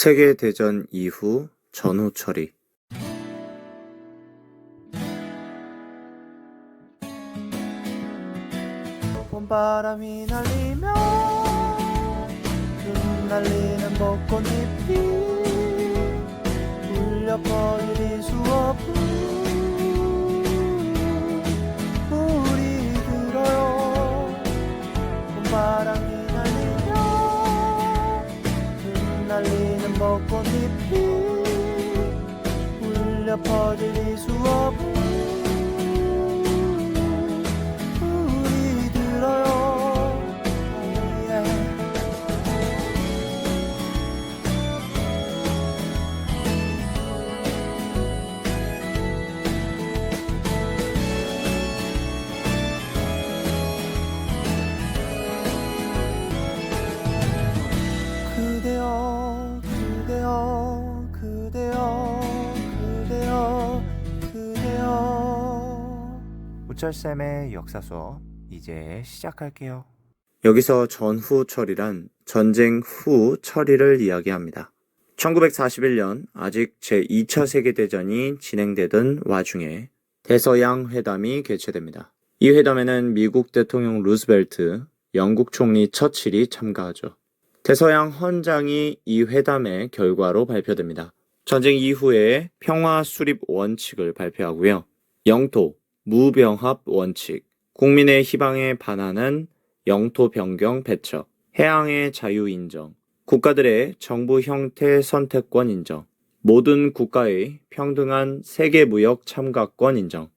세계대전 이후 전후 처리. 봄바람이 날리며 흩날리는 벚꽃잎이 울려 퍼질 수없음 우리 들어요. 봄바람이 날리며 흩날리는 벚꽃잎이 울려 퍼질 수없음 그대여 그대여 그대여 그대여 그대여. 우철쌤의 역사 수업 이제 시작할게요. 여기서 전후 처리란 전쟁 후 처리를 이야기합니다. 1941년 아직 제2차 세계대전이 진행되던 와중에 대서양 회담이 개최됩니다. 이 회담에는 미국 대통령 루스벨트, 영국 총리 처칠이 참가하죠. 대서양 헌장이 이 회담의 결과로 발표됩니다. 전쟁 이후에 평화 수립 원칙을 발표하고요. 영토, 무병합 원칙, 국민의 희망에 반하는 영토 변경 배척, 해양의 자유 인정, 국가들의 정부 형태 선택권 인정, 모든 국가의 평등한 세계무역 참가권 인정,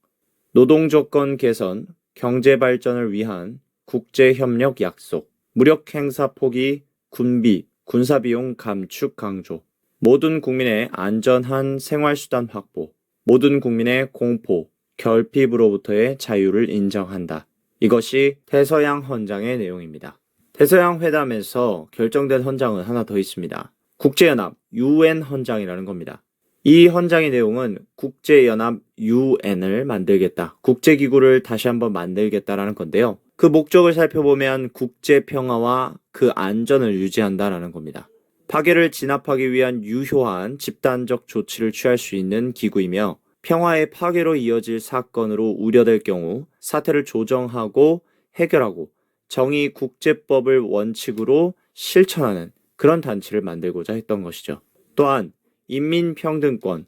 노동조건 개선, 경제 발전을 위한 국제협력 약속, 무력 행사 포기, 군비, 군사비용 감축 강조, 모든 국민의 안전한 생활수단 확보, 모든 국민의 공포, 결핍으로부터의 자유를 인정한다. 이것이 대서양 헌장의 내용입니다. 대서양 회담에서 결정된 헌장은 하나 더 있습니다. 국제연합 UN 헌장이라는 겁니다. 이 헌장의 내용은 국제연합 UN을 만들겠다, 국제기구를 다시 한번 만들겠다라는 건데요. 그 목적을 살펴보면 국제평화와 그 안전을 유지한다라는 겁니다. 파괴를 진압하기 위한 유효한 집단적 조치를 취할 수 있는 기구이며 평화의 파괴로 이어질 사건으로 우려될 경우 사태를 조정하고 해결하고 정의 국제법을 원칙으로 실천하는 그런 단체를 만들고자 했던 것이죠. 또한 인민평등권,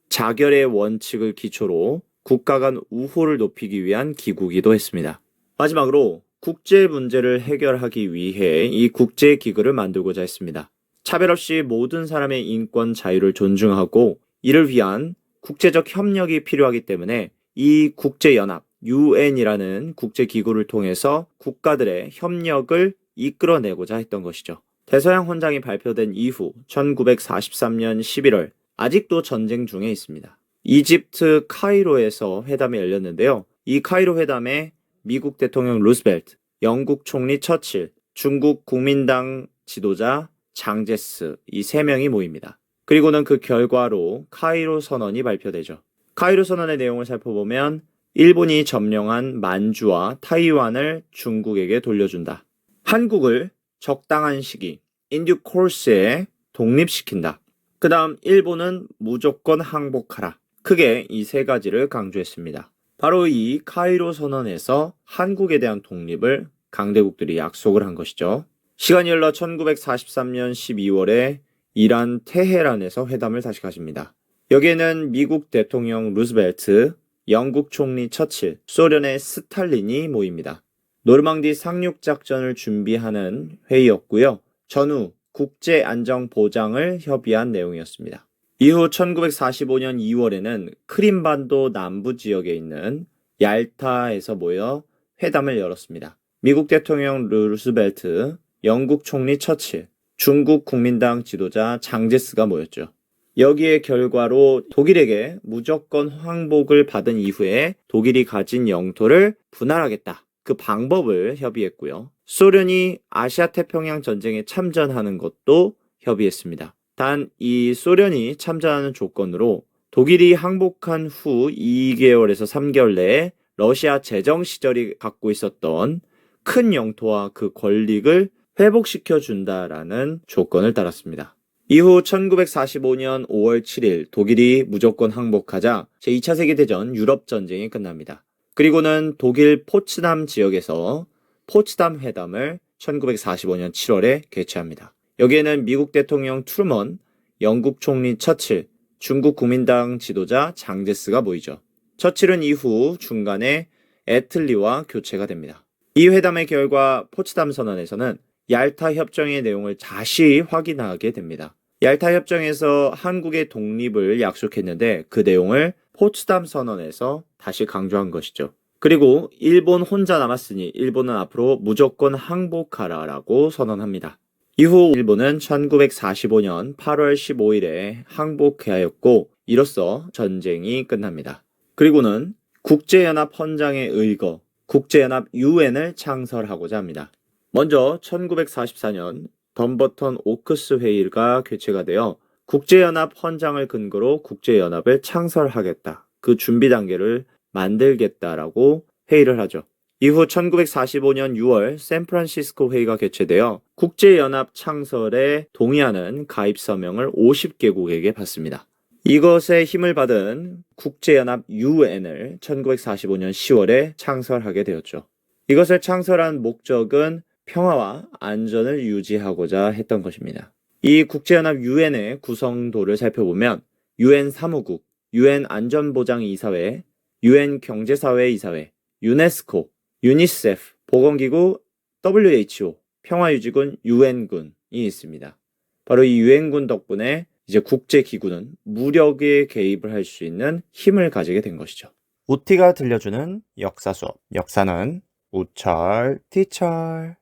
자결의 원칙을 기초로 국가 간 우호를 높이기 위한 기구이기도 했습니다. 마지막으로 국제 문제를 해결하기 위해 이 국제기구를 만들고자 했습니다. 차별 없이 모든 사람의 인권 자유를 존중하고 이를 위한 국제적 협력이 필요하기 때문에 이 국제연합 UN이라는 국제기구를 통해서 국가들의 협력을 이끌어내고자 했던 것이죠. 대서양 헌장이 발표된 이후 1943년 11월 아직도 전쟁 중에 있습니다. 이집트 카이로에서 회담이 열렸는데요. 이 카이로 회담에 미국 대통령 루스벨트, 영국 총리 처칠, 중국 국민당 지도자 장제스 이 세 명이 모입니다. 그리고는 그 결과로 카이로 선언이 발표되죠. 카이로 선언의 내용을 살펴보면 일본이 점령한 만주와 타이완을 중국에게 돌려준다. 한국을 적당한 시기, in due course에 독립시킨다. 그 다음 일본은 무조건 항복하라. 크게 이 세 가지를 강조했습니다. 바로 이 카이로 선언에서 한국에 대한 독립을 강대국들이 약속을 한 것이죠. 시간이 흘러 1943년 12월에 이란 테헤란에서 회담을 다시 가집니다. 여기에는 미국 대통령 루스벨트, 영국 총리 처칠, 소련의 스탈린이 모입니다. 노르망디 상륙작전을 준비하는 회의였고요. 전후 국제안정보장을 협의한 내용이었습니다. 이후 1945년 2월에는 크림반도 남부 지역에 있는 얄타에서 모여 회담을 열었습니다. 미국 대통령 루스벨트, 영국 총리 처칠, 중국 국민당 지도자 장제스가 모였죠. 여기에 결과로 독일에게 무조건 항복을 받은 이후에 독일이 가진 영토를 분할하겠다. 그 방법을 협의했고요. 소련이 아시아 태평양 전쟁에 참전하는 것도 협의했습니다. 단 이 소련이 참전하는 조건으로 독일이 항복한 후 2개월에서 3개월 내에 러시아 제정 시절이 갖고 있었던 큰 영토와 그 권리를 회복시켜 준다라는 조건을 따랐습니다. 이후 1945년 5월 7일 독일이 무조건 항복하자 제2차 세계대전 유럽 전쟁이 끝납니다. 그리고는 독일 포츠담 지역에서 포츠담 회담을 1945년 7월에 개최합니다. 여기에는 미국 대통령 트루먼, 영국 총리 처칠, 중국 국민당 지도자 장제스가 모이죠. 처칠은 이후 중간에 애틀리와 교체가 됩니다. 이 회담의 결과 포츠담 선언에서는 얄타 협정의 내용을 다시 확인하게 됩니다. 얄타 협정에서 한국의 독립을 약속했는데 그 내용을 포츠담 선언에서 다시 강조한 것이죠. 그리고 일본 혼자 남았으니 일본은 앞으로 무조건 항복하라라고 선언합니다. 이후 일본은 1945년 8월 15일에 항복하였고 이로써 전쟁이 끝납니다. 그리고는 국제연합 헌장에 의거 국제연합 UN을 창설하고자 합니다. 먼저 1944년 덤버턴 오크스 회의가 개최가 되어 국제연합 헌장을 근거로 국제연합을 창설하겠다. 그 준비 단계를 만들겠다라고 회의를 하죠. 이후 1945년 6월 샌프란시스코 회의가 개최되어 국제연합 창설에 동의하는 가입 서명을 50개국에게 받습니다. 이것에 힘을 받은 국제연합 UN을 1945년 10월에 창설하게 되었죠. 이것을 창설한 목적은 평화와 안전을 유지하고자 했던 것입니다. 이 국제연합 UN의 구성도를 살펴보면 UN 사무국, UN 안전보장이사회, UN 경제사회이사회, 유네스코, 유니세프, 보건기구 WHO, 평화유지군 UN군이 있습니다. 바로 이 UN군 덕분에 이제 국제기구는 무력에 개입을 할 수 있는 힘을 가지게 된 것이죠. 우티가 들려주는 역사 수업. 역사는 우철 티철.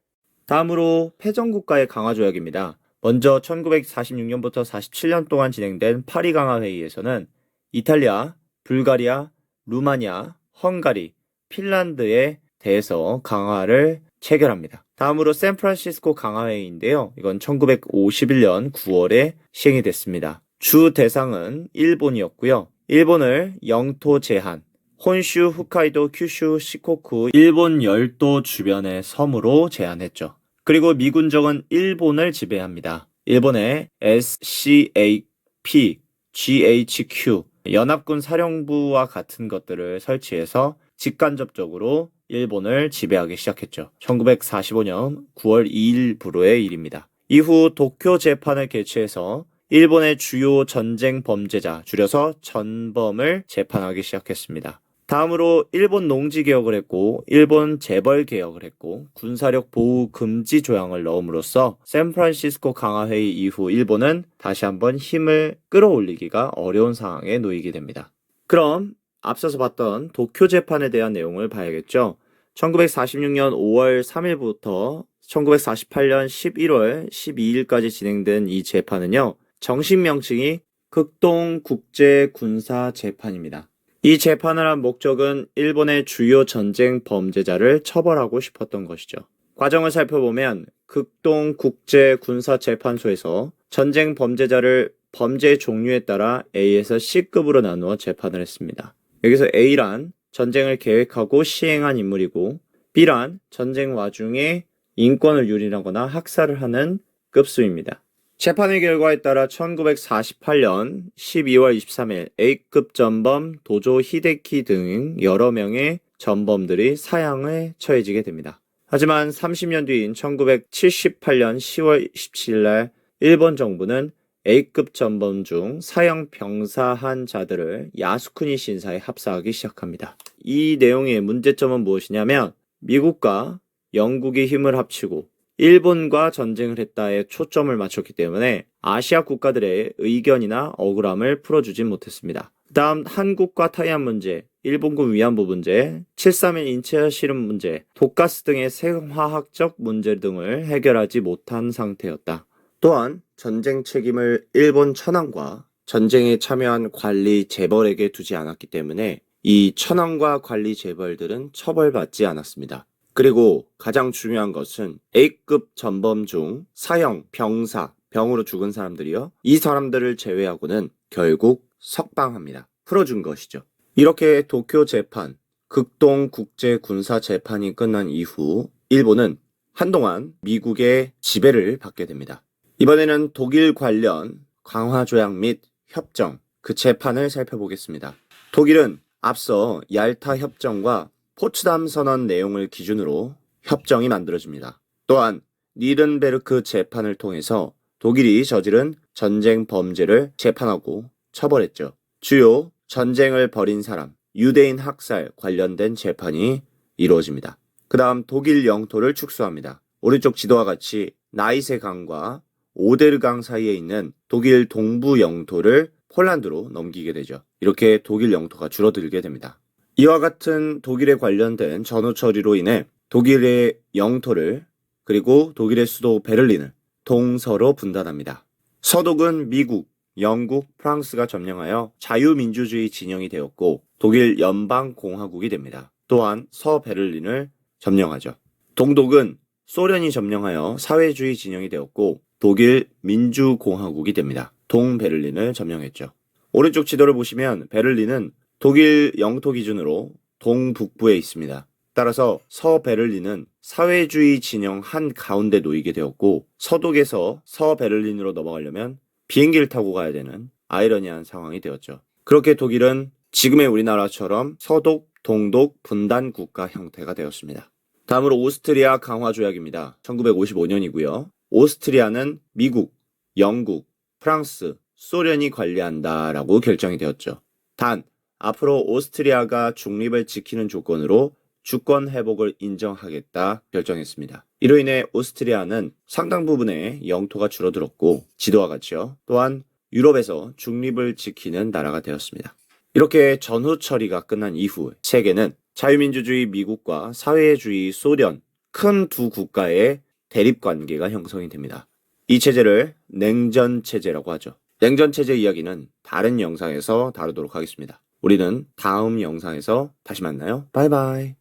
다음으로 패전국가의 강화조약입니다. 먼저 1946년부터 47년 동안 진행된 파리 강화회의에서는 이탈리아, 불가리아, 루마니아, 헝가리, 핀란드에 대해서 강화를 체결합니다. 다음으로 샌프란시스코 강화회의인데요. 이건 1951년 9월에 시행이 됐습니다. 주 대상은 일본이었고요. 일본을 영토 제한, 혼슈, 홋카이도, 큐슈, 시코쿠, 일본 열도 주변의 섬으로 제한했죠. 그리고 미군정은 일본을 지배합니다. 일본의 SCAP, GHQ, 연합군 사령부와 같은 것들을 설치해서 직간접적으로 일본을 지배하기 시작했죠. 1945년 9월 2일부로의 일입니다. 이후 도쿄 재판을 개최해서 일본의 주요 전쟁 범죄자, 줄여서 전범을 재판하기 시작했습니다. 다음으로 일본 농지 개혁을 했고 일본 재벌 개혁을 했고 군사력 보호 금지 조항을 넣음으로써 샌프란시스코 강화회의 이후 일본은 다시 한번 힘을 끌어올리기가 어려운 상황에 놓이게 됩니다. 그럼 앞서서 봤던 도쿄 재판에 대한 내용을 봐야겠죠. 1946년 5월 3일부터 1948년 11월 12일까지 진행된 이 재판은요. 정식 명칭이 극동국제군사재판입니다. 이 재판을 한 목적은 일본의 주요 전쟁 범죄자를 처벌하고 싶었던 것이죠. 과정을 살펴보면 극동국제군사재판소에서 전쟁 범죄자를 범죄 종류에 따라 A에서 C급으로 나누어 재판을 했습니다. 여기서 A란 전쟁을 계획하고 시행한 인물이고 B란 전쟁 와중에 인권을 유린하거나 학살을 하는 급수입니다. 재판의 결과에 따라 1948년 12월 23일 A급 전범 도조 히데키 등 여러 명의 전범들이 사형에 처해지게 됩니다. 하지만 30년 뒤인 1978년 10월 27일 날 일본 정부는 A급 전범 중 사형 병사한 자들을 야스쿠니 신사에 합사하기 시작합니다. 이 내용의 문제점은 무엇이냐면 미국과 영국이 힘을 합치고 일본과 전쟁을 했다에 초점을 맞췄기 때문에 아시아 국가들의 의견이나 억울함을 풀어주진 못했습니다. 다음 한국과 타이완 문제, 일본군 위안부 문제, 7.3일 인체 실험 문제, 독가스 등의 생화학적 문제 등을 해결하지 못한 상태였다. 또한 전쟁 책임을 일본 천황과 전쟁에 참여한 관리 재벌에게 두지 않았기 때문에 이 천황과 관리 재벌들은 처벌받지 않았습니다. 그리고 가장 중요한 것은 A급 전범 중 사형, 병사, 병으로 죽은 사람들이요. 이 사람들을 제외하고는 결국 석방합니다. 풀어준 것이죠. 이렇게 도쿄 재판, 극동국제군사재판이 끝난 이후 일본은 한동안 미국의 지배를 받게 됩니다. 이번에는 독일 관련 강화 조약 및 협정, 그 재판을 살펴보겠습니다. 독일은 앞서 얄타 협정과 포츠담 선언 내용을 기준으로 협정이 만들어집니다. 또한 니른베르크 재판을 통해서 독일이 저지른 전쟁 범죄를 재판하고 처벌했죠. 주요 전쟁을 벌인 사람, 유대인 학살 관련된 재판이 이루어집니다. 그 다음 독일 영토를 축소합니다. 오른쪽 지도와 같이 나이세 강과 오데르 강 사이에 있는 독일 동부 영토를 폴란드로 넘기게 되죠. 이렇게 독일 영토가 줄어들게 됩니다. 이와 같은 독일에 관련된 전후 처리로 인해 독일의 영토를 그리고 독일의 수도 베를린을 동서로 분단합니다. 서독은 미국, 영국, 프랑스가 점령하여 자유민주주의 진영이 되었고 독일 연방공화국이 됩니다. 또한 서베를린을 점령하죠. 동독은 소련이 점령하여 사회주의 진영이 되었고 독일 민주공화국이 됩니다. 동베를린을 점령했죠. 오른쪽 지도를 보시면 베를린은 독일 영토 기준으로 동북부에 있습니다. 따라서 서베를린은 사회주의 진영 한 가운데 놓이게 되었고 서독에서 서베를린으로 넘어가려면 비행기를 타고 가야 되는 아이러니한 상황이 되었죠. 그렇게 독일은 지금의 우리나라처럼 서독, 동독 분단 국가 형태가 되었습니다. 다음으로 오스트리아 강화 조약입니다. 1955년이고요. 오스트리아는 미국, 영국, 프랑스, 소련이 관리한다라고 결정이 되었죠. 단 앞으로 오스트리아가 중립을 지키는 조건으로 주권 회복을 인정하겠다 결정했습니다. 이로 인해 오스트리아는 상당 부분의 영토가 줄어들었고 지도와 같이요. 또한 유럽에서 중립을 지키는 나라가 되었습니다. 이렇게 전후 처리가 끝난 이후 세계는 자유민주주의 미국과 사회주의 소련 큰 두 국가의 대립 관계가 형성이 됩니다. 이 체제를 냉전 체제라고 하죠. 냉전 체제 이야기는 다른 영상에서 다루도록 하겠습니다. 우리는 다음 영상에서 다시 만나요. 바이바이.